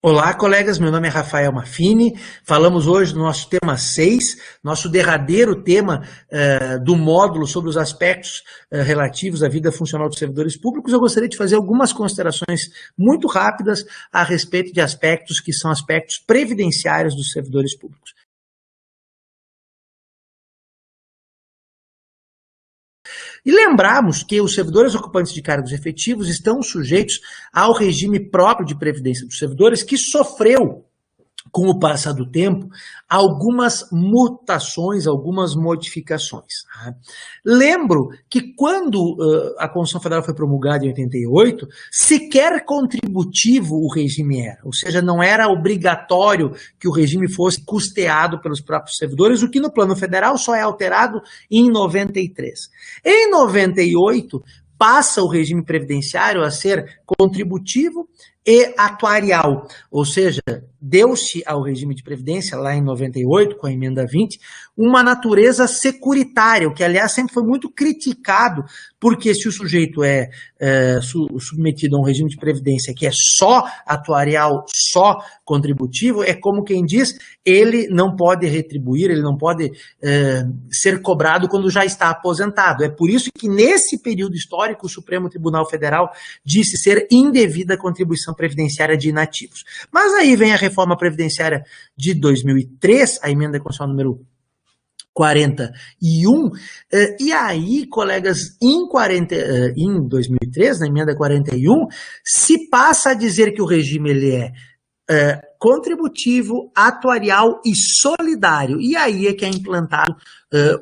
Olá, colegas, meu nome é Rafael Maffini, falamos hoje do nosso tema 6, nosso derradeiro tema do módulo sobre os aspectos relativos à vida funcional dos servidores públicos. Eu gostaria de fazer algumas considerações muito rápidas a respeito de aspectos que são aspectos previdenciários dos servidores públicos. E lembrarmos que os servidores ocupantes de cargos efetivos estão sujeitos ao regime próprio de previdência dos servidores, que sofreu, com o passar do tempo, algumas mutações, algumas modificações. Lembro que quando a Constituição Federal foi promulgada em 88, sequer contributivo o regime era, ou seja, não era obrigatório que o regime fosse custeado pelos próprios servidores, o que no plano federal só é alterado em 93. Em 98, passa o regime previdenciário a ser contributivo e atuarial, ou seja, deu-se ao regime de previdência, lá em 98, com a emenda 20, uma natureza securitária, o que, aliás, sempre foi muito criticado, porque se o sujeito é submetido a um regime de previdência que é só atuarial, só contributivo, é como quem diz, ele não pode retribuir, ele não pode ser cobrado quando já está aposentado. É por isso que, nesse período histórico, o Supremo Tribunal Federal disse ser indevida a contribuição previdenciária de inativos. Mas aí vem a reforma previdenciária de 2003, a emenda constitucional número 41, e aí, colegas, em 2003, na emenda 41, se passa a dizer que o regime ele é contributivo, atuarial e solidário. E aí é que é implantado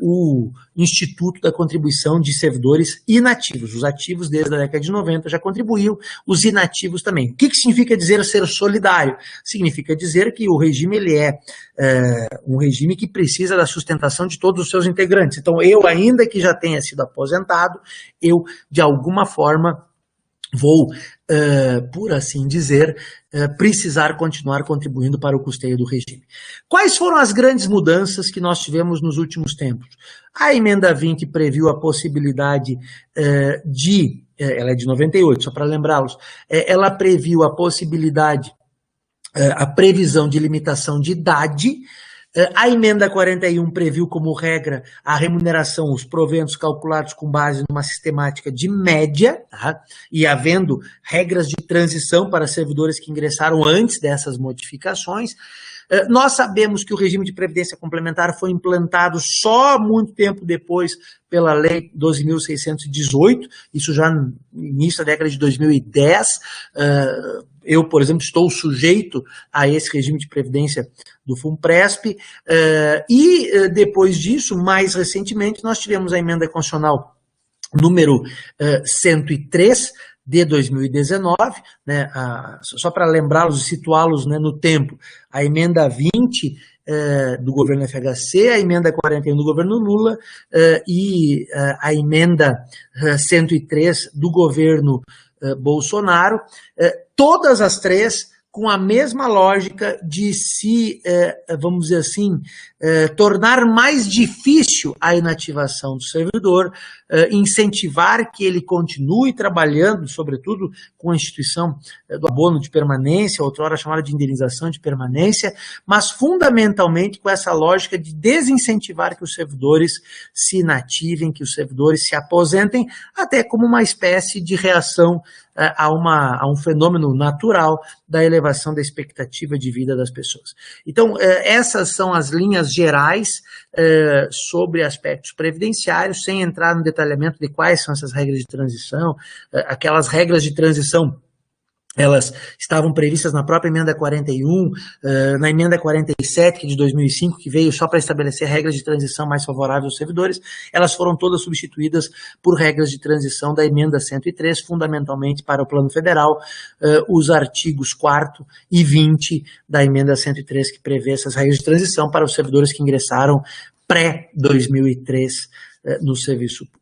o Instituto da Contribuição de Servidores Inativos. Os ativos, desde a década de 90, já contribuíam, os inativos também. O que significa dizer ser solidário? Significa dizer que o regime ele é um regime que precisa da sustentação de todos os seus integrantes. Então, eu, ainda que já tenha sido aposentado, eu, de alguma forma, vou, por assim dizer, precisar continuar contribuindo para o custeio do regime. Quais foram as grandes mudanças que nós tivemos nos últimos tempos? A emenda 20 previu a possibilidade ela é de 98, só para lembrá-los, ela previu a possibilidade, a previsão de limitação de idade. A emenda 41 previu como regra a remuneração, os proventos calculados com base numa sistemática de média, tá? E havendo regras de transição para servidores que ingressaram antes dessas modificações. Nós sabemos que o regime de previdência complementar foi implantado só muito tempo depois pela Lei 12.618, isso já no início da década de 2010. Eu, por exemplo, estou sujeito a esse regime de previdência do FUNPRESP, e depois disso, mais recentemente, nós tivemos a emenda constitucional número 103, de 2019, né, só para lembrá-los e situá-los, né, no tempo, a emenda 20 do governo FHC, a emenda 41 do governo Lula e a emenda 103 do governo Bolsonaro, todas as três com a mesma lógica de se, vamos dizer assim, tornar mais difícil a inativação do servidor, incentivar que ele continue trabalhando, sobretudo com a instituição do abono de permanência, outrora chamada de indenização de permanência, mas fundamentalmente com essa lógica de desincentivar que os servidores se inativem, que os servidores se aposentem, até como uma espécie de reação a um fenômeno natural da elevação da expectativa de vida das pessoas. Então, essas são as linhas gerais sobre aspectos previdenciários, sem entrar no detalhamento de quais são essas regras de transição. Aquelas regras de transição, elas estavam previstas na própria emenda 41, na emenda 47, que é de 2005, que veio só para estabelecer regras de transição mais favoráveis aos servidores. Elas foram todas substituídas por regras de transição da emenda 103, fundamentalmente para o plano federal, os artigos 4º e 20 da emenda 103, que prevê essas regras de transição para os servidores que ingressaram pré-2003 no serviço público.